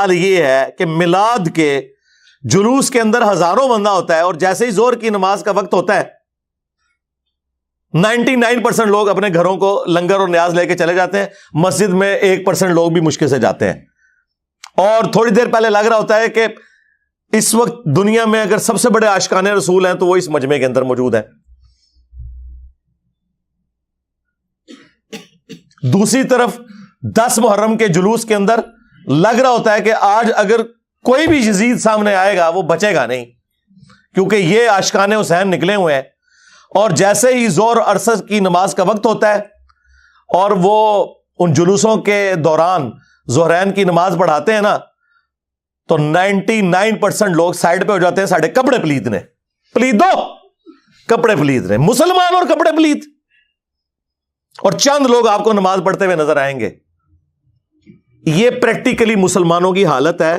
حال یہ ہے کہ میلاد کے جلوس کے اندر ہزاروں بندہ ہوتا ہے، اور جیسے ہی ظہر کی نماز کا وقت ہوتا ہے 99% لوگ اپنے گھروں کو لنگر اور نیاز لے کے چلے جاتے ہیں، مسجد میں 1% لوگ بھی مشکل سے جاتے ہیں، اور تھوڑی دیر پہلے لگ رہا ہوتا ہے کہ اس وقت دنیا میں اگر سب سے بڑے عاشقان رسول ہیں تو وہ اس مجمع کے اندر موجود ہیں۔ دوسری طرف 10 محرم کے جلوس کے اندر لگ رہا ہوتا ہے کہ آج اگر کوئی بھی یزید سامنے آئے گا وہ بچے گا نہیں، کیونکہ یہ عاشقان حسین نکلے ہوئے ہیں۔ اور جیسے ہی ظہر اور عصر کی نماز کا وقت ہوتا ہے اور وہ ان جلوسوں کے دوران ظہرین کی نماز پڑھاتے ہیں نا، تو 99% لوگ سائڈ پہ ہو جاتے ہیں، ساڑھے کپڑے پلید نے، پلید دو کپڑے پلید نے، مسلمان اور کپڑے پلید، اور چند لوگ آپ کو نماز پڑھتے ہوئے نظر آئیں گے۔ یہ پریکٹیکلی مسلمانوں کی حالت ہے،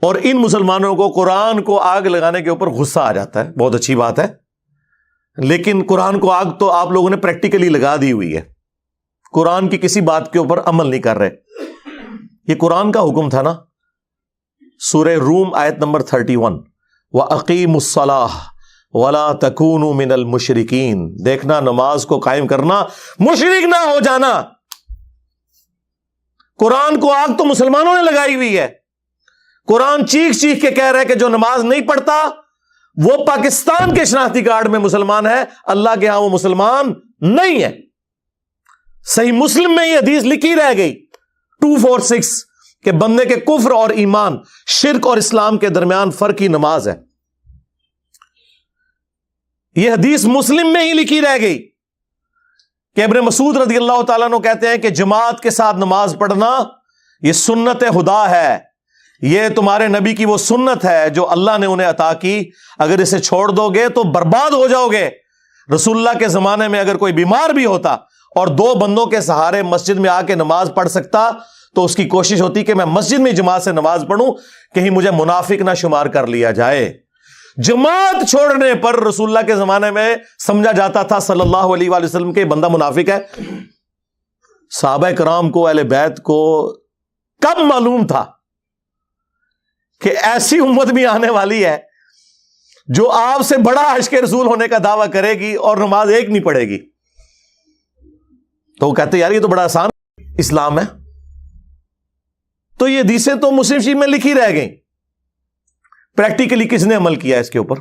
اور ان مسلمانوں کو قرآن کو آگ لگانے کے اوپر غصہ آ جاتا ہے۔ بہت اچھی بات ہے، لیکن قرآن کو آگ تو آپ لوگوں نے پریکٹیکلی لگا دی ہوئی ہے، قرآن کی کسی بات کے اوپر عمل نہیں کر رہے۔ یہ قرآن کا حکم تھا نا، سورہ روم آیت نمبر 31، وَأَقِيمُوا الصَّلَاةَ وَلَا تَكُونُوا مِنَ الْمُشْرِكِينَ، دیکھنا نماز کو قائم کرنا، مشرک نہ ہو جانا۔ قرآن کو آگ تو مسلمانوں نے لگائی ہوئی ہے۔ قرآن چیخ چیخ کے کہہ رہا ہے کہ جو نماز نہیں پڑھتا وہ پاکستان کے شناختی کارڈ میں مسلمان ہے، اللہ کے ہاں وہ مسلمان نہیں ہے۔ صحیح مسلم میں یہ حدیث لکھی رہ گئی 246 کہ بندے کے کفر اور ایمان، شرک اور اسلام کے درمیان فرق کی نماز ہے۔ یہ حدیث مسلم میں ہی لکھی رہ گئی کہ ابن مسعود رضی اللہ تعالیٰ عنہ کہتے ہیں کہ جماعت کے ساتھ نماز پڑھنا یہ سنت خدا ہے، یہ تمہارے نبی کی وہ سنت ہے جو اللہ نے انہیں عطا کی، اگر اسے چھوڑ دو گے تو برباد ہو جاؤ گے۔ رسول اللہ کے زمانے میں اگر کوئی بیمار بھی ہوتا اور 2 بندوں کے سہارے مسجد میں آ کے نماز پڑھ سکتا تو اس کی کوشش ہوتی کہ میں مسجد میں جماعت سے نماز پڑھوں، کہیں مجھے منافق نہ شمار کر لیا جائے۔ جماعت چھوڑنے پر رسول اللہ کے زمانے میں سمجھا جاتا تھا صلی اللہ علیہ وآلہ وسلم کے بندہ منافق ہے۔ صحابہ کرام کو، اہل بیت کو کب معلوم تھا کہ ایسی امت بھی آنے والی ہے جو آپ سے بڑا عشق رسول ہونے کا دعویٰ کرے گی اور نماز ایک نہیں پڑھے گی؟ تو وہ کہتے یار یہ تو بڑا آسان اسلام ہے۔ تو یہ حدیثیں تو مسلم شریف میں لکھی رہ گئیں، پریکٹیکلی کس نے عمل کیا اس کے اوپر؟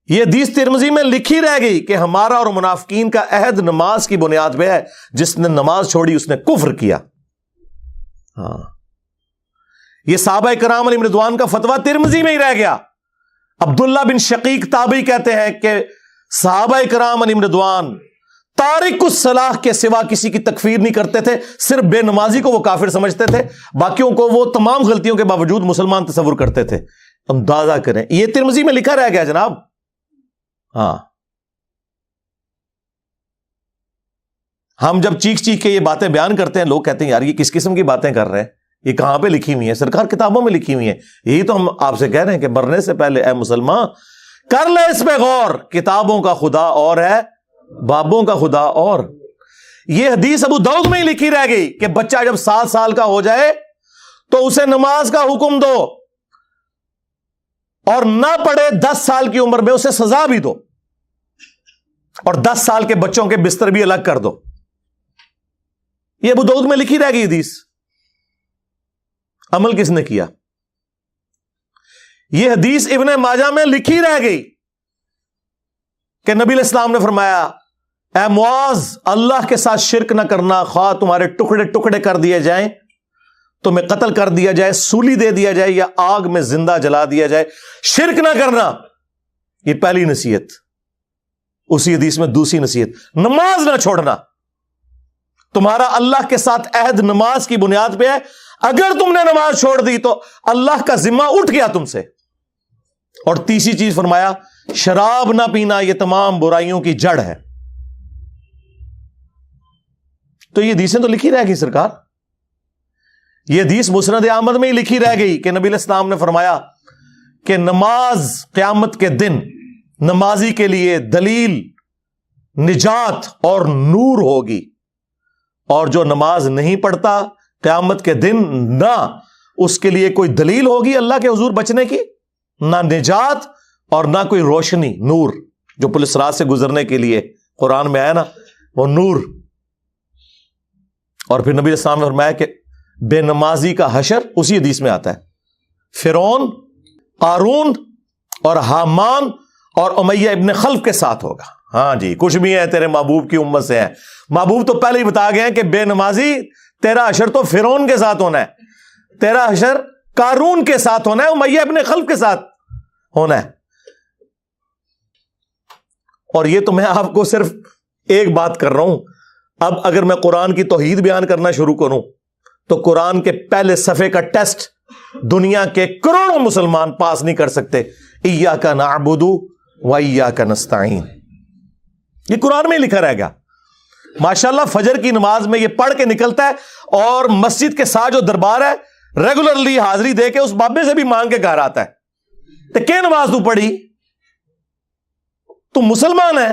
یہ حدیث ترمذی میں لکھی رہ گئی کہ ہمارا اور منافقین کا عہد نماز کی بنیاد پہ ہے، جس نے نماز چھوڑی اس نے کفر کیا۔ ہاں، یہ صحابہ کرام علیہم رضوان کا فتویٰ ترمذی میں ہی رہ گیا۔ عبداللہ بن شقیق تابعی کہتے ہیں کہ صحابہ کرام علیہم رضوان تارک الصلاح کے سوا کسی کی تکفیر نہیں کرتے تھے، صرف بے نمازی کو وہ کافر سمجھتے تھے، باقیوں کو وہ تمام غلطیوں کے باوجود مسلمان تصور کرتے تھے۔ اندازہ کریں، یہ ترمذی میں لکھا رہ گیا جناب۔ ہاں، ہم جب چیخ چیخ کے یہ باتیں بیان کرتے ہیں لوگ کہتے ہیں یار یہ کس قسم کی باتیں کر رہے ہیں، یہ کہاں پہ لکھی ہوئی ہیں؟ سرکار کتابوں میں لکھی ہوئی ہیں۔ یہی تو ہم آپ سے کہہ رہے ہیں کہ مرنے سے پہلے اے مسلمان کر لے اس پہ غور، کتابوں کا خدا اور ہے، بابوں کا خدا اور۔ یہ حدیث ابو داؤد میں ہی لکھی رہ گئی کہ بچہ جب 7 سال کا ہو جائے تو اسے نماز کا حکم دو، اور نہ پڑھے 10 سال کی عمر میں اسے سزا بھی دو، اور 10 سال کے بچوں کے بستر بھی الگ کر دو۔ یہ ابو داؤد میں لکھی رہ گئی حدیث۔ عمل کس نے کیا؟ یہ حدیث ابن ماجہ میں لکھی رہ گئی کہ نبی علیہ السلام نے فرمایا اے معاذ، اللہ کے ساتھ شرک نہ کرنا، خواہ تمہارے ٹکڑے ٹکڑے کر دیے جائیں، تمہیں قتل کر دیا جائے، سولی دے دیا جائے، یا آگ میں زندہ جلا دیا جائے، شرک نہ کرنا۔ یہ پہلی نصیحت۔ اسی حدیث میں دوسری نصیحت، نماز نہ چھوڑنا۔ تمہارا اللہ کے ساتھ عہد نماز کی بنیاد پہ ہے، اگر تم نے نماز چھوڑ دی تو اللہ کا ذمہ اٹھ گیا تم سے۔ اور تیسری چیز فرمایا شراب نہ پینا، یہ تمام برائیوں کی جڑ ہے۔ تو یہ حدیثیں تو لکھی رہ گئی سرکار۔ یہ حدیث مسند احمد میں ہی لکھی رہ گئی کہ نبی علیہ السلام نے فرمایا کہ نماز قیامت کے دن نمازی کے لیے دلیل، نجات اور نور ہوگی، اور جو نماز نہیں پڑھتا قیامت کے دن نہ اس کے لیے کوئی دلیل ہوگی اللہ کے حضور بچنے کی، نہ نجات اور نہ کوئی روشنی، نور جو پولیس رات سے گزرنے کے لیے قرآن میں آیا نا، وہ نور۔ اور پھر نبی علیہ السلام نے فرمایا کہ بے نمازی کا حشر اسی حدیث میں آتا ہے، فرعون، قارون اور حامان اور امیہ ابن خلف کے ساتھ ہوگا۔ ہاں جی، کچھ بھی ہے تیرے محبوب کی امت سے ہیں، محبوب تو پہلے ہی بتا گئے ہیں کہ بے نمازی تیرا حشر تو فرعون کے ساتھ ہونا ہے، تیرا حشر قارون کے ساتھ ہونا ہے، امیہ ابن خلف کے ساتھ ہونا ہے۔ اور یہ تو میں آپ کو صرف ایک بات کر رہا ہوں، اب اگر میں قرآن کی توحید بیان کرنا شروع کروں تو قرآن کے پہلے صفحے کا ٹیسٹ دنیا کے کروڑوں مسلمان پاس نہیں کر سکتے۔ ایاک نعبد و ایاک نستعین، یہ قرآن میں ہی لکھا رہے گا۔ ماشاءاللہ فجر کی نماز میں یہ پڑھ کے نکلتا ہے، اور مسجد کے ساتھ جو دربار ہے ریگولرلی حاضری دے کے اس بابے سے بھی مانگ کے گھر آتا ہے۔ تو کیا نماز تو پڑھی؟ تو مسلمان ہے،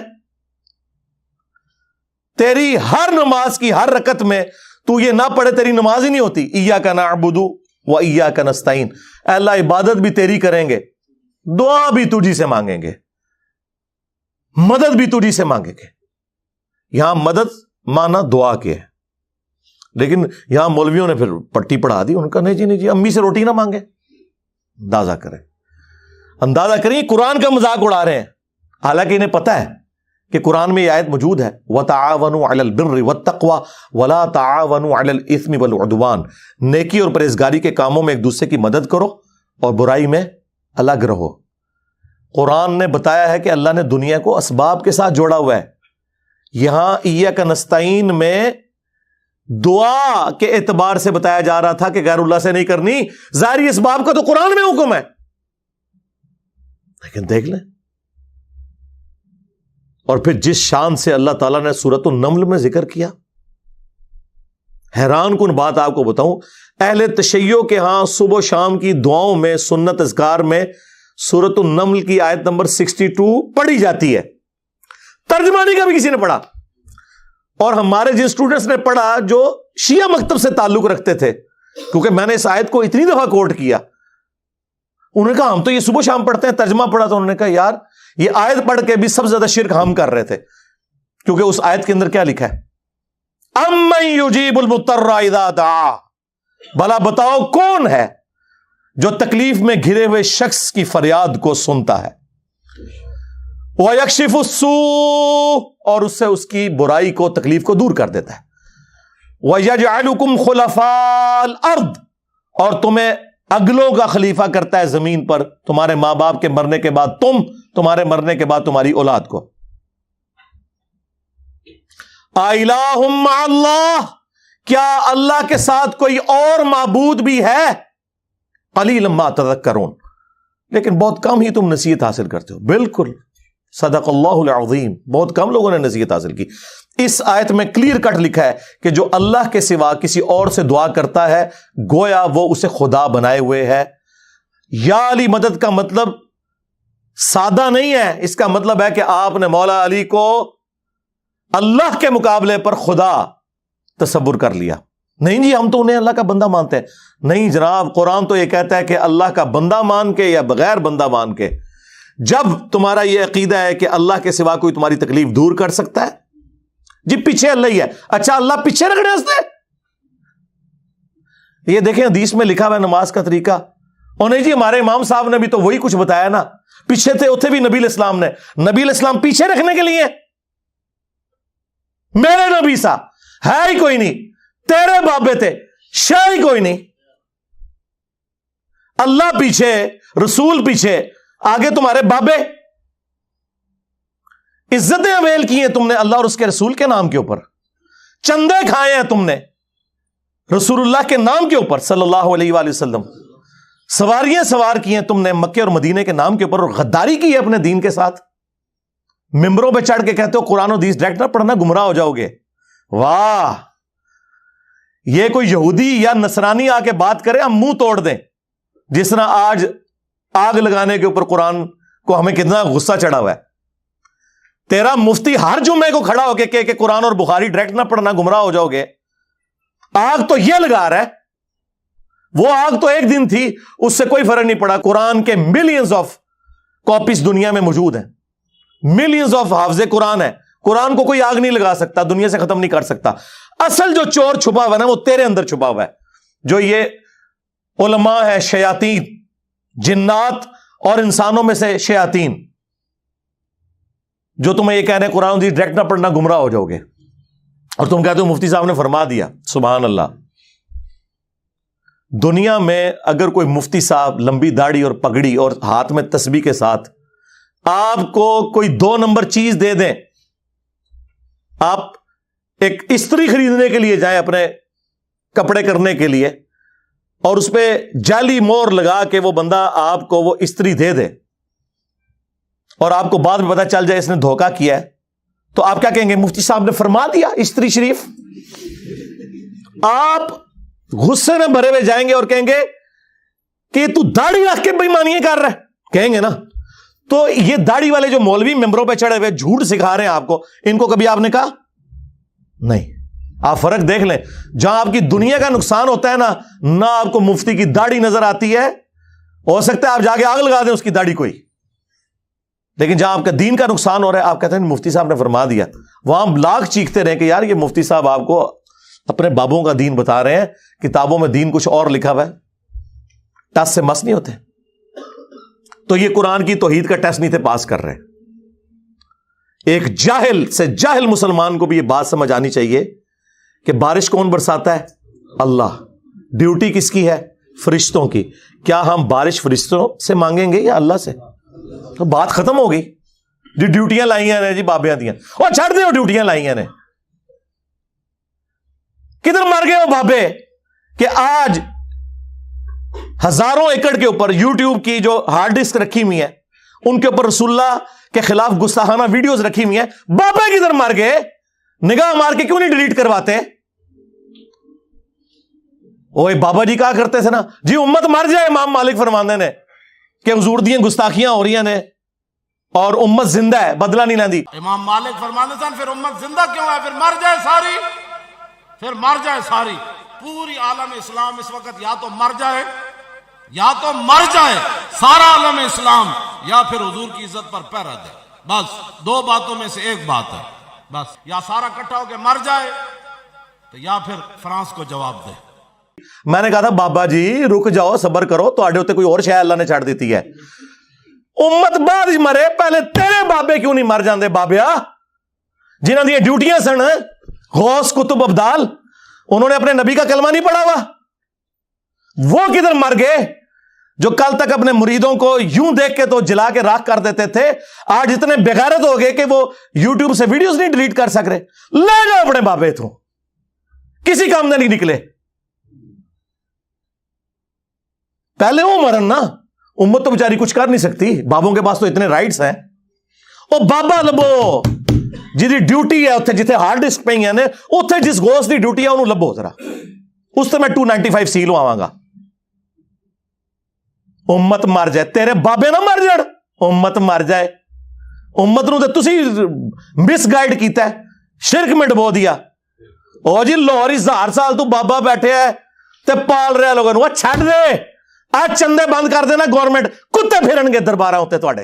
تیری ہر نماز کی ہر رکعت میں تو یہ نہ پڑھے تیری نماز ہی نہیں ہوتی۔ ایاک نعبد و ایاک نستعین، اے اللہ عبادت بھی تیری کریں گے، دعا بھی تجھی سے مانگیں گے، مدد بھی تجھی سے مانگیں گے۔ یہاں مدد مانا دعا کے ہے، لیکن یہاں مولویوں نے پھر پٹی پڑھا دی، ان کا نہیں جی نہیں جی امی سے روٹی نہ مانگے۔ اندازہ کریں قرآن کا مذاق اڑا رہے ہیں، حالانکہ انہیں پتا ہے کہ قرآن میں یہ آیت موجود ہے، وَتَعَاوَنُوا عَلَى الْبِرِّ وَالتَّقْوَى وَلَا تَعَاوَنُوا عَلَى الْإِثْمِ وَالْعُدْوَانِ، نیکی اور پرہیزگاری کے کاموں میں ایک دوسرے کی مدد کرو اور برائی میں الگ رہو۔ قرآن نے بتایا ہے کہ اللہ نے دنیا کو اسباب کے ساتھ جوڑا ہوا ہے۔ یہاں ایاک نستعین میں دعا کے اعتبار سے بتایا جا رہا تھا کہ غیر اللہ سے نہیں کرنی، ظاہری اسباب کا تو قرآن میں حکم ہے، لیکن دیکھ لیں۔ اور پھر جس شان سے اللہ تعالیٰ نے سورۃ النمل میں ذکر کیا، حیران کن بات آپ کو بتاؤں، اہل تشیع کے ہاں صبح و شام کی دعاؤں میں، سنت اذکار میں سورۃ النمل کی آیت نمبر 62 پڑھی جاتی ہے، ترجمہ نہیں کبھی کسی نے پڑھا۔ اور ہمارے جن اسٹوڈنٹس نے پڑھا جو شیعہ مکتب سے تعلق رکھتے تھے، کیونکہ میں نے اس آیت کو اتنی دفعہ کوٹ کیا، انہوں نے کہا ہم تو یہ صبح شام پڑھتے ہیں، ترجمہ پڑھا تو انہوں نے کہا یار یہ آیت پڑھ کے بھی سب سے زیادہ شرک ہم کر رہے تھے، کیونکہ اس آیت کے اندر کیا لکھا ہے، اَمَّن يُجِيبُ الْمُضْطَرَّ إِذَا دَعَاهُ، بھلا بتاؤ کون ہے جو تکلیف میں گھرے ہوئے شخص کی فریاد کو سنتا ہے، وَيَكْشِفُ السُّوءَ، اور اس سے اس کی برائی کو، تکلیف کو دور کر دیتا ہے، وَيَجْعَلُكُمْ خُلَفَاءَ الْأَرْضِ، اور تمہیں اگلوں کا خلیفہ کرتا ہے زمین پر، تمہارے ماں باپ کے مرنے کے بعد تم، تمہارے مرنے کے بعد تمہاری اولاد کو۔ اَإِلَٰهٌ مَّعَ اللَّهِ، کیا اللہ کے ساتھ کوئی اور معبود بھی ہے؟ قَلِيلًا مَّا تَذَكَّرُونَ، لیکن بہت کم ہی تم نصیحت حاصل کرتے ہو۔ بالکل صدق اللہ العظیم، بہت کم لوگوں نے نصیحت حاصل کی۔ اس آیت میں کلیئر کٹ لکھا ہے کہ جو اللہ کے سوا کسی اور سے دعا کرتا ہے گویا وہ اسے خدا بنائے ہوئے ہے۔ یا علی مدد کا مطلب سادہ نہیں ہے، اس کا مطلب ہے کہ آپ نے مولا علی کو اللہ کے مقابلے پر خدا تصور کر لیا۔ نہیں جی ہم تو انہیں اللہ کا بندہ مانتے ہیں، نہیں جناب، قرآن تو یہ کہتا ہے کہ اللہ کا بندہ مان کے یا بغیر بندہ مان کے۔ جب تمہارا یہ عقیدہ ہے کہ اللہ کے سوا کوئی تمہاری تکلیف دور کر سکتا ہے، جی پیچھے اللہ ہی ہے، اچھا اللہ پیچھے رکھنے ہنستے، یہ دیکھیں حدیث میں لکھا ہوا ہے نماز کا طریقہ۔ اور نہیں جی ہمارے امام صاحب نے بھی تو وہی کچھ بتایا نا، پیچھے تھے اتنے بھی نبی علیہ السلام نے، نبی علیہ السلام پیچھے رکھنے کے لیے، میرے نبی سا ہے ہی کوئی نہیں، تیرے بابے تھے شے ہی کوئی نہیں، اللہ پیچھے، رسول پیچھے، آگے تمہارے بابے۔ عزتیں اویل کی ہیں تم نے اللہ اور اس کے رسول کے نام کے اوپر، چندے کھائے ہیں تم نے رسول اللہ کے نام کے اوپر صلی اللہ علیہ وآلہ وسلم، سواریاں سوار کی ہیں تم نے مکے اور مدینے کے نام کے اوپر، اور غداری کی ہے اپنے دین کے ساتھ۔ ممبروں پہ چڑھ کے کہتے ہو قرآن و حدیث ڈائریکٹ نہ پڑھنا، گمراہ ہو جاؤ گے۔ واہ، یہ کوئی یہودی یا نصرانی آ کے بات کرے ہم منہ توڑ دیں، جس طرح آج آگ لگانے کے اوپر قرآن کو ہمیں کتنا غصہ چڑھا ہوا ہے۔ تیرا مفتی ہر جمعے کو کھڑا ہو کے کہ قرآن اور بخاری ڈائریکٹ نہ پڑھنا، گمراہ ہو جاؤ گے۔ آگ تو یہ لگا رہا ہے, وہ آگ تو ایک دن تھی, اس سے کوئی فرق نہیں پڑا. قرآن کے ملینز آف کاپیز دنیا میں موجود ہیں, ملینز آف حافظ قرآن ہے. قرآن کو کوئی آگ نہیں لگا سکتا, دنیا سے ختم نہیں کر سکتا. اصل جو چور چھپا ہوا ہے نا, وہ تیرے اندر چھپا ہوا ہے. جو یہ علماء ہے, شیاطین, جنات اور انسانوں میں سے شیاطین, جو تمہیں یہ کہہ رہے ہیں قرآن ڈائریکٹ نہ پڑھنا گمراہ ہو جاؤ گے, اور تم کہتے ہو مفتی صاحب نے فرما دیا. سبحان اللہ. دنیا میں اگر کوئی مفتی صاحب لمبی داڑھی اور پگڑی اور ہاتھ میں تسبیح کے ساتھ آپ کو کوئی 2 نمبر چیز دے دیں, آپ ایک استری خریدنے کے لیے جائیں اپنے کپڑے کرنے کے لیے, اور اس پہ جعلی مور لگا کے وہ بندہ آپ کو وہ استری دے دے, اور آپ کو بعد میں پتہ چل جائے اس نے دھوکہ کیا ہے, تو آپ کیا کہیں گے؟ مفتی صاحب نے فرما دیا استری شریف. آپ غصے میں بھرے ہوئے جائیں گے اور کہیں گے کہ تو داڑھی رکھ کے بےایمانیاں کر رہا ہے, کہیں گے نا. تو یہ داڑھی والے جو مولوی ممبروں پہ چڑھے ہوئے جھوٹ سکھا رہے ہیں آپ کو, ان کو کبھی آپ نے کہا نہیں. آپ فرق دیکھ لیں, جہاں آپ کی دنیا کا نقصان ہوتا ہے نا, نہ آپ کو مفتی کی داڑھی نظر آتی ہے, ہو سکتا ہے آپ جا کے آگ لگا دیں اس کی داڑھی کوئی, لیکن جہاں آپ کا دین کا نقصان ہو رہا ہے آپ کہتے ہیں مفتی صاحب نے فرما دیا. وہاں لاکھ چیختے رہے کہ یار یہ مفتی صاحب آپ کو اپنے بابوں کا دین بتا رہے ہیں, کتابوں میں دین کچھ اور لکھا ہوا ہے, ٹس سے مس نہیں ہوتے. تو یہ قرآن کی توحید کا ٹیسٹ نہیں تھے پاس کر رہے. ایک جاہل سے جاہل مسلمان کو بھی یہ بات سمجھ آنی چاہیے کہ بارش کون برساتا ہے؟ اللہ. ڈیوٹی کس کی ہے؟ فرشتوں کی. کیا ہم بارش فرشتوں سے مانگیں گے یا اللہ سے؟ تو بات ختم ہو گئی. جی ڈیوٹیاں لائیاں نے جی بابیاں دیاں, اور چھڑ دے, ڈیوٹیاں لائیاں نے. کدھر مر گئے وہ بابے کہ آج ہزاروں ایکڑ کے اوپر یوٹیوب کی جو ہارڈ ڈسک رکھی ہوئی ہے ان کے اوپر رسول اللہ کے خلاف گستاخانہ ویڈیوز رکھی ہوئی ہیں. بابے کدھر مر گئے؟ نگاہ مار کے کیوں نہیں ڈیلیٹ کرواتے؟ اوے بابا جی کہا کرتے تھے نا, جی امت مر جائے, امام مالک فرماندے نے کہ حضور دیاں گستاخیاں ہو رہی ہیں نے اور امت زندہ ہے, بدلہ نہیں لیندی. امام مالک فرماندے سن پھر امت زندہ کیوں ہے؟ پھر مر جائے ساری, پھر مر جائے ساری. پوری عالم اسلام اس وقت یا تو مر جائے, یا تو مر جائے سارا عالم اسلام, یا پھر حضور کی عزت پر پہرا دے. بس 2 باتوں میں سے ایک بات ہے. بس یا سارا اکٹھا ہو کے مر جائے, تو یا پھر فرانس کو جواب دے. میں نے کہا تھا بابا جی رک جاؤ, صبر کرو, تو آڈے ہوتے کوئی اور شے اللہ نے چھاڑ دیتی ہے. امت بعد ہی مرے, پہلے تیرے بابے کیوں نہیں مر جاندے بابیا, جنہاں دی ڈیوٹیاں سن غوث کتب ابدال, انہوں نے اپنے نبی کا کلمہ نہیں پڑھا ہوا, وہ کدھر مر گئے جو کل تک اپنے مریدوں کو یوں دیکھ کے تو جلا کے راکھ کر دیتے تھے, آج اتنے بغیرت ہو گئے کہ وہ یوٹیوب سے ویڈیوز نہیں ڈیلیٹ کر سک رہے. لے جاؤ اپنے بابے, تو کسی کام میں نہیں نکلے. پہلے وہ مرن نا, امت تو بیچاری کچھ کر نہیں سکتی, بابوں کے پاس تو اتنے رائٹس ہیں. او بابا لبو جی ڈیوٹی ہے اتنے جتنے ہارڈ ڈسک پہ ہیں نے, اتنے جس گوشت کی ڈیوٹی ہے انہوں لبو ذرا, اس سے میں 295 سیل آواں گا. امت مر جائے, تیرے بابے نہ مر جڑ, امت مر جائے. امت نو تے تسی مس گائیڈ کیتا ہے, شرک میں ڈبو دیا. او جی لاہور 1000 سال تو بابا بیٹھے ہے تے پال رہے لوگوں نو, چھڑ دے. آج چندے بند کر دینا گورنمنٹ, کتے پھرن گے دربارہ ہوتے تواڈے,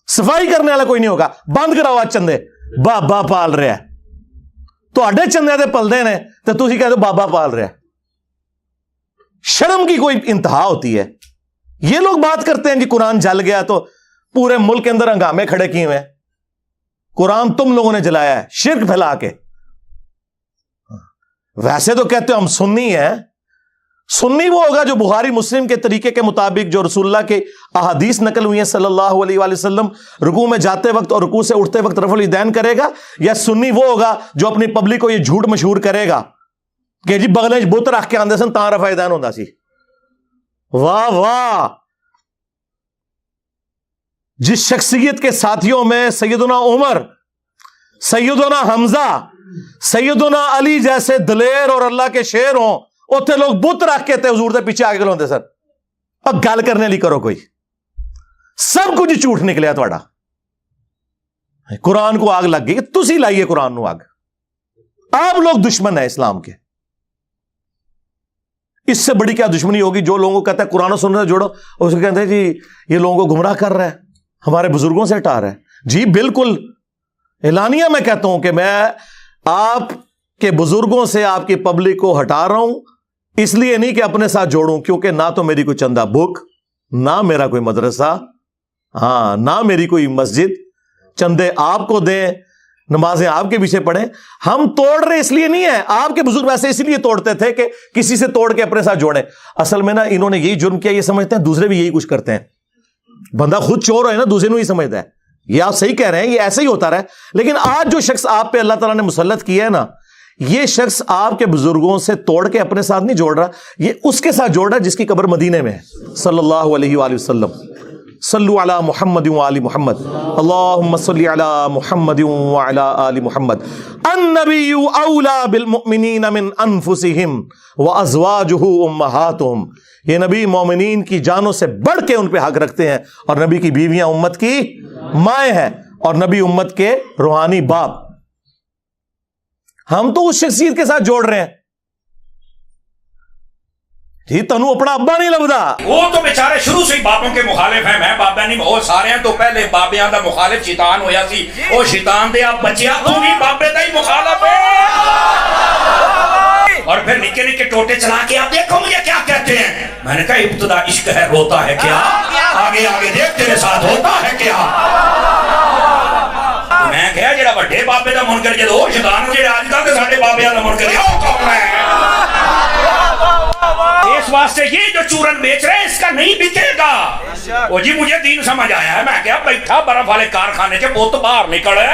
صفائی کرنے والا کوئی نہیں ہوگا, بند کراؤ آج چندے. بابا پال رہا ہے, تواڈے چندے دے پلدے نے تے تسی کہتے ہو بابا پال رہا ہے. شرم کی کوئی انتہا ہوتی ہے. یہ لوگ بات کرتے ہیں جی قرآن جل گیا تو پورے ملک کے اندر ہنگامے کھڑے کیے ہوئے ہیں. قرآن تم لوگوں نے جلایا ہے شرک پھیلا کے. ویسے تو کہتے ہو ہم سنی ہیں. سنی وہ ہوگا جو بخاری مسلم کے طریقے کے مطابق جو رسول اللہ کے احادیث نقل ہوئی ہیں صلی اللہ علیہ وآلہ وسلم, رکوع میں جاتے وقت اور رکوع سے اٹھتے وقت رفع الیدین کرے گا. یا سنی وہ ہوگا جو اپنی پبلک کو یہ جھوٹ مشہور کرے گا کہ جی بغلیں بت رکھ کے آندے سن تاں رفع الیدین ہوندا سی. واہ واہ. جس شخصیت کے ساتھیوں میں سیدنا عمر, سیدنا حمزہ, سیدنا علی جیسے دلیر اور اللہ کے شیر ہوں, اتنے لوگ بت رکھ کے تے حضور دے پیچھے آگے کھلوندے سن. اب گل کرنے لی کرو کوئی, سب کچھ جھوٹ نکلیا تہاڈا. قرآن کو آگ لگ گئی, تسی لائیے قرآن نو آگ. آپ لوگ دشمن ہیں اسلام کے. اس سے بڑی کیا دشمنی ہوگی جو لوگوں کو کہتا ہے قرآن و سنت سے جوڑو، اور اس کو کہتے ہیں جی یہ لوگوں کو گمراہ کر رہا ہے، ہمارے بزرگوں سے ہٹا رہا ہے۔ جی بالکل اعلانیہ میں کہتا ہوں کہ میں آپ کے بزرگوں سے آپ کی پبلک کو ہٹا رہا ہوں، اس لیے نہیں کہ اپنے ساتھ جوڑوں، کیونکہ نہ تو میری کوئی چندہ بک، نہ میرا کوئی مدرسہ، ہاں نہ میری کوئی مسجد، چندے آپ کو دیں، نمازیں آپ کے پیچھے پڑھیں۔ ہم توڑ رہے اس لیے نہیں ہے، آپ کے بزرگ ویسے اس لیے توڑتے تھے کہ کسی سے توڑ کے اپنے ساتھ جوڑیں۔ اصل میں نا انہوں نے یہی جرم کیا، یہ سمجھتے ہیں دوسرے بھی یہی کچھ کرتے ہیں۔ بندہ خود چور ہے نا، دوسرے کو ہی سمجھتا ہے۔ یہ آپ صحیح کہہ رہے ہیں، یہ ایسا ہی ہوتا رہا ہے، لیکن آج جو شخص آپ پہ اللہ تعالیٰ نے مسلط کیا ہے نا، یہ شخص آپ کے بزرگوں سے توڑ کے اپنے ساتھ نہیں جوڑ رہا، یہ اس کے ساتھ جوڑ رہا ہے جس کی قبر مدینے میں ہے، صلی اللہ علیہ وآلہ وسلم۔ صلو علی محمد وآل محمد، اللہم صلی علی محمد وعلی آل محمد۔ النبی اولی بالمؤمنین من انفسہم وازواجہ امہاتہم، یہ نبی مومنین کی جانوں سے بڑھ کے ان پہ حق رکھتے ہیں، اور نبی کی بیویاں امت کی مائیں ہیں، اور نبی امت کے روحانی باپ۔ ہم تو اس شخصیت کے ساتھ جوڑ رہے ہیں جی، تنو اپنا ابا نہیں لبدا، وہ تو بیچارے شروع سے ہی بابوں کے مخالف ہیں، میں بابا نہیں بہت سارے ہیں، تو پہلے بابیاں دا مخالف شیطان ہویا سی، او شیطان دے آپ بچیا تو بھی بابے دا ہی مخالف ہے، اور پھر نکے نکے ٹوٹے چلا کے آپ دیکھو مجھے کیا کہتے ہیں۔ میں نے کہا ابتدا عشق ہے روتا ہے کیا، آگے آگے دیکھ تیرے ساتھ ہوتا ہے کیا۔ میں کہا جڑا بڑے بابے دا منکر جے وہ شیطان جڑے آج کل کے ساڈے بابیاں دا منکر ہے وہ کون ہے؟ اس واسطے یہ جو چورن بیچ رہے ہیں اس کا نہیں بکے گا۔ وہ جی مجھے دین سمجھ آیا ہے، میں کیا بیٹھا برف والے کارخانے کے بوت باہر نکلے،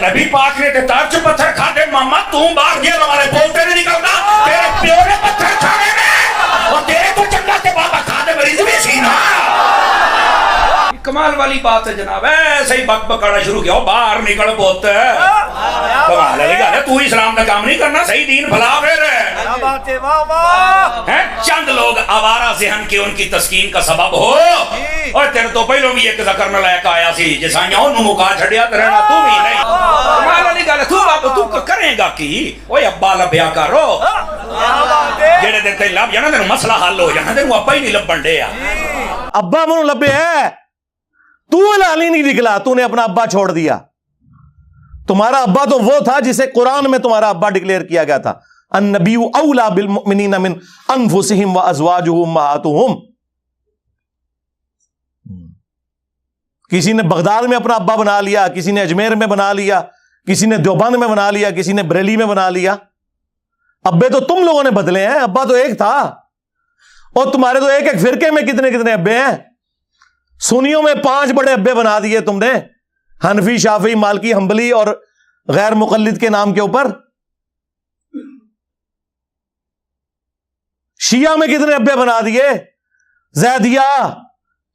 نبی پاک نے تے ترچ پتھر کھا دے، ماما تم باہر گیا ہمارے بولتے نہیں نکلتا، تیرے پیو نے پتھر کھانے میں، اور تیرے کو چنگا تے بابا کھا دے مریض بھی سینا۔ کمال والی بات ہے جناب، ایسے ہی بک بکانا شروع کیا، باہر نکل بوت کمال ہے، گل ہے تو اسلام کا کام نہیں کرنا، صحیح دین بھلا پھر چند لوگ آوارہ ذہن کے ان کی تسکین کا سبب ہو، اور تیرے تو پہلوں بھی ایک ذکر میں لائق آیا سی جسائیاں انہوں مکا چھڑیا ترہنا تو بھی نہیں، کمال والی گل ہے، تو بابا تو کریں گا کی، اوہ ابا لبیا کرو، جیڑے دن تے لب جانا تینوں مسئلہ حل ہو جانا، تینوں ابا ہی نہیں لبن دے، ابا منو لبے ہے، تو لالی نہیں نکلا، تو نے اپنا ابا چھوڑ دیا۔ تمہارا ابا تو وہ تھا جسے قرآن میں تمہارا ابا ڈکلیئر کیا گیا تھا، النبی اولا بالمؤمنین من انفسہم وازواجہ امہاتہم۔ کسی نے بغداد میں اپنا ابا بنا لیا، کسی نے اجمیر میں بنا لیا، کسی نے دیوبند میں بنا لیا، کسی نے بریلی میں بنا لیا۔ ابے تو تم لوگوں نے بدلے ہیں، ابا تو ایک تھا، اور تمہارے تو ایک ایک فرقے میں کتنے کتنے ابے ہیں۔ سنیوں میں 5 بڑے ابے بنا دیے تم نے، حنفی، شافعی، مالکی، حنبلی اور غیر مقلد کے نام کے اوپر۔ شیعہ میں کتنے ابے بنا دیے، زیدیہ،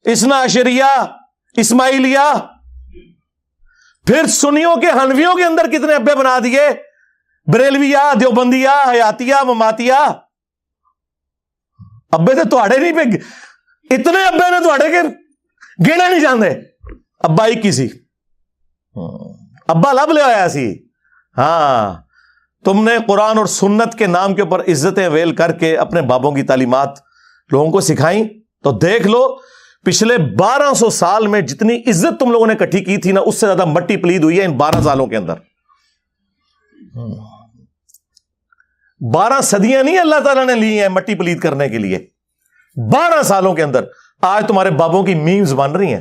اثنا عشریہ، اسماعیلیہ۔ پھر سنیوں کے حنفیوں کے اندر کتنے ابے بنا دیے، بریلویہ، دیوبندیہ، حیاتیہ، مماتیہ۔ ابے تو تھوڑے نہیں پہ، اتنے ابے نے تھوڑے کے گیڑے نہیں جاندے، ابا ہی کسی ابا لب لے آیا سی۔ ہاں تم نے قرآن اور سنت کے نام کے اوپر عزتیں ویل کر کے اپنے بابوں کی تعلیمات لوگوں کو سکھائیں، تو دیکھ لو پچھلے 1200 سال میں جتنی عزت تم لوگوں نے اکٹھی کی تھی نا، اس سے زیادہ مٹی پلید ہوئی ہے ان 12 سالوں کے اندر۔ 12 صدیاں نہیں اللہ تعالیٰ نے لی ہیں مٹی پلید کرنے کے لیے، 12 سالوں کے اندر آج تمہارے بابوں کی میمز بن رہی ہیں،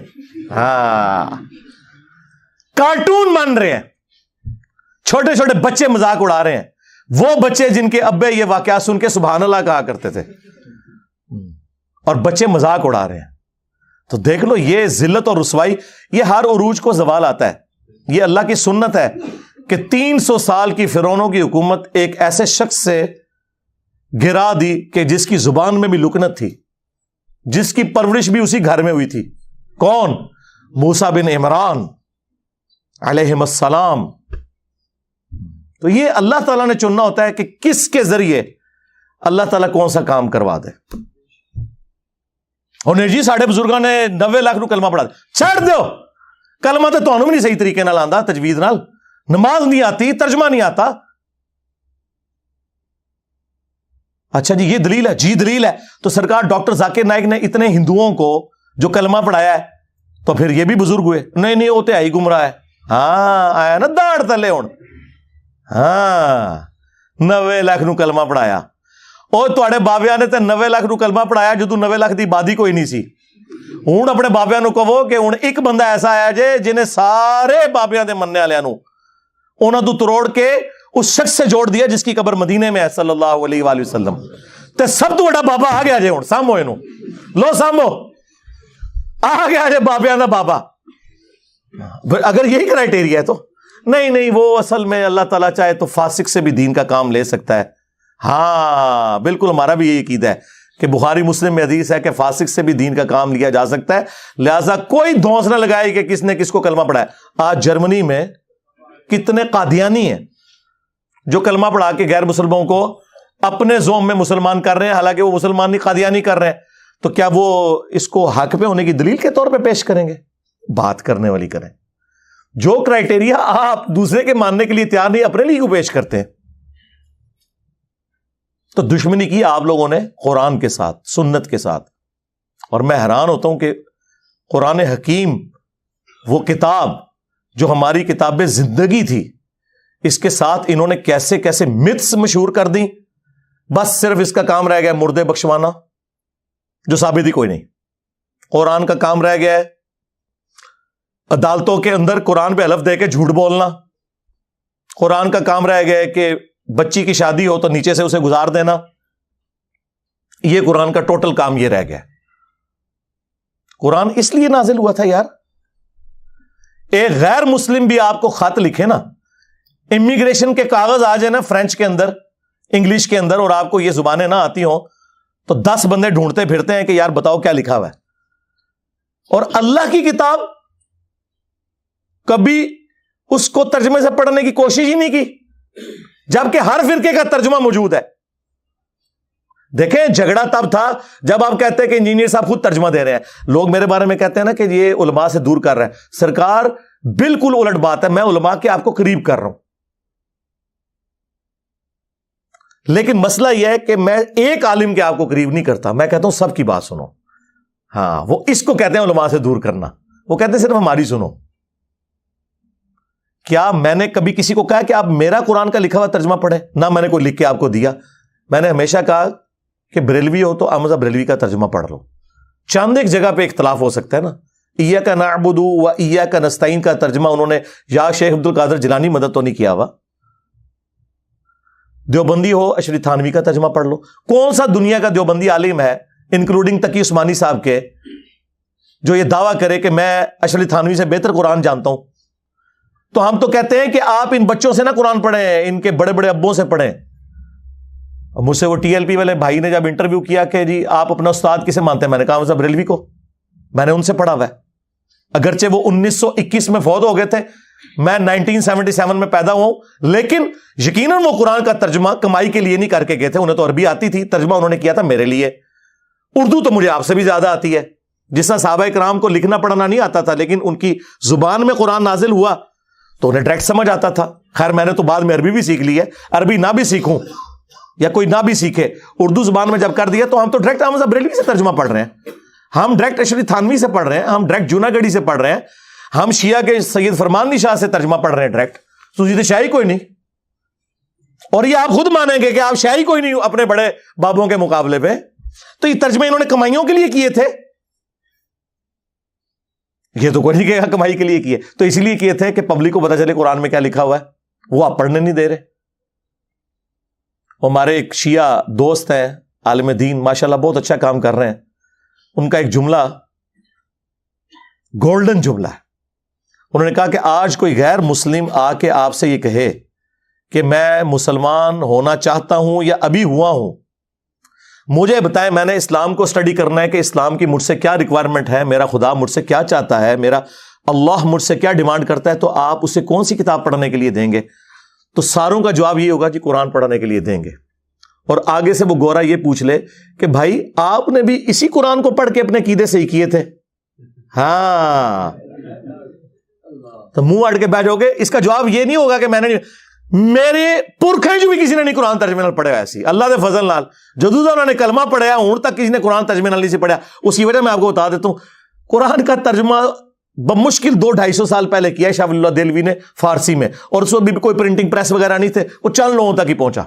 ہاں کارٹون بن رہے ہیں، چھوٹے چھوٹے بچے مذاق اڑا رہے ہیں، وہ بچے جن کے ابے یہ واقعات سن کے سبحان اللہ کہا کرتے تھے، اور بچے مذاق اڑا رہے ہیں۔ تو دیکھ لو یہ ذلت اور رسوائی، یہ ہر عروج کو زوال آتا ہے۔ یہ اللہ کی سنت ہے کہ 300 سال کی فرعونوں کی حکومت ایک ایسے شخص سے گرا دی کہ جس کی زبان میں بھی لکنت تھی، جس کی پرورش بھی اسی گھر میں ہوئی تھی۔ کون؟ موسیٰ بن عمران علیہ السلام۔ تو یہ اللہ تعالیٰ نے چننا ہوتا ہے کہ کس کے ذریعے اللہ تعالیٰ کون سا کام کروا دے۔ اور نہیں جی ساڑھے بزرگاں نے 90 لاکھ نو کلمہ پڑھا دے، چھڑ دیو کلمہ تو تانوں بھی نہیں صحیح طریقے نال آندا، تجوید نال، نماز نہیں آتی، ترجمہ نہیں آتا۔ اچھا جی یہ دلیل ہے، جی دلیل ہے، تو سرکار ڈاکٹر ذاکر نائک نے اتنے ہندوؤں کو جو کلمہ پڑھایا ہے تو پھر یہ بھی بزرگ ہوئے؟ نہیں وہ تو ہے ہی گمراہ ہے. ہاں آیا نا داڑ تلے ہوں. ہاں 90 لاکھ نو کلمہ پڑھایا. اور تواڈے بابیاں نے تے 90 لاکھ نو کلمہ پڑھایا جدوں 90 لاکھ دی آبادی کوئی نہیں سی. ہوں اپنے بابیاں نو کہو کہ ہوں ایک بندہ ایسا آیا جے جنہیں سارے بابیاں دے مننے والےاں نو انہاں تو تروڑ کے اس شخص سے جوڑ دیا جس کی قبر مدینے میں ہے صلی اللہ علیہ وآلہ وسلم. تے سب تو بڑا بابا آ گیا جے ہوں سامو اینو لو سامو آ گیا جے بابیاں دا بابا. اگر یہی کرائٹیریا ہے تو نہیں وہ اصل میں اللہ تعالیٰ چاہے تو فاسق سے بھی دین کا کام لے سکتا ہے. ہاں بالکل ہمارا بھی یہی عقیدہ ہے کہ بخاری مسلم میں حدیث ہے کہ فاسق سے بھی دین کا کام لیا جا سکتا ہے. لہذا کوئی دھونس نہ لگائے کہ کس نے کس کو کلمہ پڑھایا. آج جرمنی میں کتنے قادیانی ہیں جو کلمہ پڑھا کے غیر مسلمانوں کو اپنے زوم میں مسلمان کر رہے ہیں، حالانکہ وہ مسلمان نہیں قادیانی کر رہے ہیں. تو کیا وہ اس کو حق پہ ہونے کی دلیل کے طور پہ پیش کریں گے؟ بات کرنے والی کریں. جو کرائٹیریا آپ دوسرے کے ماننے کے لیے تیار نہیں اپنے لیے کیوں پیش کرتے ہیں؟ تو دشمنی کی آپ لوگوں نے قرآن کے ساتھ، سنت کے ساتھ. اور میں حیران ہوتا ہوں کہ قرآن حکیم وہ کتاب جو ہماری کتاب زندگی تھی، اس کے ساتھ انہوں نے کیسے کیسے متس مشہور کر دی. بس صرف اس کا کام رہ گیا مردے بخشوانا جو ثابت ہی کوئی نہیں. قرآن کا کام رہ گیا ہے عدالتوں کے اندر قرآن پہ حلف دے کے جھوٹ بولنا. قرآن کا کام رہ گیا ہے کہ بچی کی شادی ہو تو نیچے سے اسے گزار دینا. یہ قرآن کا ٹوٹل کام یہ رہ گیا. قرآن اس لیے نازل ہوا تھا یار، ایک غیر مسلم بھی آپ کو خط لکھے نا، امیگریشن کے کاغذ آ جائے نا فرینچ کے اندر، انگلش کے اندر، اور آپ کو یہ زبانیں نہ آتی ہوں تو 10 بندے ڈھونڈتے پھرتے ہیں کہ یار بتاؤ کیا لکھا ہوا ہے. اور اللہ کی کتاب کبھی اس کو ترجمے سے پڑھنے کی کوشش ہی نہیں کی، جبکہ ہر فرقے کا ترجمہ موجود ہے. دیکھیں جھگڑا تب تھا جب آپ کہتے ہیں کہ انجینئر صاحب خود ترجمہ دے رہے ہیں. لوگ میرے بارے میں کہتے ہیں نا کہ یہ علماء سے دور کر رہے ہیں. سرکار بالکل الٹ بات ہے، میں علماء کے آپ کو قریب کر رہا ہوں. لیکن مسئلہ یہ ہے کہ میں ایک عالم کے آپ کو قریب نہیں کرتا، میں کہتا ہوں سب کی بات سنو. ہاں وہ اس کو کہتے ہیں علماء سے دور کرنا، وہ کہتے ہیں صرف ہماری سنو. کیا میں نے کبھی کسی کو کہا کہ آپ میرا قرآن کا لکھا ہوا ترجمہ پڑھیں؟ نہ میں نے کوئی لکھ کے آپ کو دیا. میں نے ہمیشہ کہا کہ بریلوی ہو تو احمد بریلوی کا ترجمہ پڑھ لو. چند ایک جگہ پہ اختلاف ہو سکتا ہے نا. ایاک نعبد و ایاک نستعین کا ترجمہ انہوں نے یا شیخ عبد القادر جیلانی مدد تو نہیں کیا ہوا. دیوبندی ہو اشری تھانوی کا ترجمہ پڑھ لو. کون سا دنیا کا دیوبندی عالم ہے انکلوڈنگ تقی عثمانی صاحب کے جو یہ دعویٰ کرے کہ میں اشری تھانوی سے بہتر قرآن جانتا ہوں؟ تو ہم تو کہتے ہیں کہ آپ ان بچوں سے نہ قرآن پڑھیں، ان کے بڑے بڑے ابوں سے پڑھیں. مجھ سے وہ ٹی ایل پی والے بھائی نے جب انٹرویو کیا کہ جی آپ اپنا استاد کسے مانتے ہیں، میں نے کہا مذہب بریلوی کو. میں نے ان سے پڑھا ہوا ہے، اگرچہ وہ 1921 میں فوت ہو گئے تھے، میں 1977 میں پیدا ہوا ہوں. لیکن یقیناً وہ قرآن کا ترجمہ کمائی کے لیے نہیں کر کے گئے تھے، انہیں تو عربی آتی تھی، ترجمہ انہوں نے کیا تھا میرے لیے. اردو تو مجھے آپ سے بھی زیادہ آتی ہے. جس طرح صحابہ کرام کو لکھنا پڑھنا نہیں آتا تھا لیکن ان کی زبان میں قرآن نازل ہوا تو انہیں ڈائریکٹ سمجھ آتا تھا. خیر میں نے تو بعد میں عربی بھی سیکھ لی ہے. عربی نہ بھی سیکھوں یا کوئی نہ بھی سیکھے، اردو زبان میں جب کر دیا تو ہم تو ڈائریکٹ احمد بریلوی سے ترجمہ پڑھ رہے ہیں، ہم ڈائریکٹ اشری تھانوی سے پڑھ رہے ہیں، ہم ڈائریکٹ جوناگڑھی سے پڑھ رہے ہیں، ہم شیعہ کے سید فرمان شاہ سے ترجمہ پڑھ رہے ہیں ڈائریکٹ. تو یہ شاعری کوئی نہیں. اور یہ آپ خود مانیں گے کہ آپ شاعری کوئی نہیں اپنے بڑے بابوں کے مقابلے پہ. تو یہ ترجمے انہوں نے کمائیوں کے لیے کیے تھے، یہ تو کوئی نہیں کہے گا کمائی کے لیے کیے. تو اس لیے کیے تھے کہ پبلک کو پتا چلے قرآن میں کیا لکھا ہوا ہے. وہ آپ پڑھنے نہیں دے رہے. ہمارے ایک شیعہ دوست ہیں عالم دین، ماشاءاللہ بہت اچھا کام کر رہے ہیں. ان کا ایک جملہ گولڈن جملہ ہے. انہوں نے کہا کہ آج کوئی غیر مسلم آ کے آپ سے یہ کہے کہ میں مسلمان ہونا چاہتا ہوں یا ابھی ہوا ہوں، مجھے بتائیں میں نے اسلام کو اسٹڈی کرنا ہے کہ اسلام کی مجھ سے کیا ریکوائرمنٹ ہے، میرا خدا مجھ سے کیا چاہتا ہے، میرا اللہ مجھ سے کیا ڈیمانڈ کرتا ہے، تو آپ اسے کون سی کتاب پڑھنے کے لیے دیں گے؟ تو ساروں کا جواب یہ ہوگا کہ قرآن پڑھنے کے لیے دیں گے. اور آگے سے وہ گورا یہ پوچھ لے کہ بھائی آپ نے بھی اسی قرآن کو پڑھ کے اپنے عقیدے صحیح کیے تھے؟ ہاں تو منہ اڑ کے بیٹھ جاؤ گے. اس کا جواب یہ نہیں ہوگا کہ میں نے میرے پرکھے جو بھی کسی نے نہیں قرآن ترجمے نال پڑھیا ہوا سی, اللہ دے فضل نال جدوں دا انہوں نے کلمہ پڑھیا ہوں تک کسی نے قرآن ترجمے نال نہیں سی پڑھیا. اس کی وجہ میں آپ کو بتا دیتا ہوں, قرآن کا ترجمہ بمشکل 200-250 سال پہلے کیا ہے شاہ ولی اللہ دہلوی نے فارسی میں, اور اس وقت بھی کوئی پرنٹنگ پریس وغیرہ نہیں تھے, وہ چند لوگوں تک ہی پہنچا.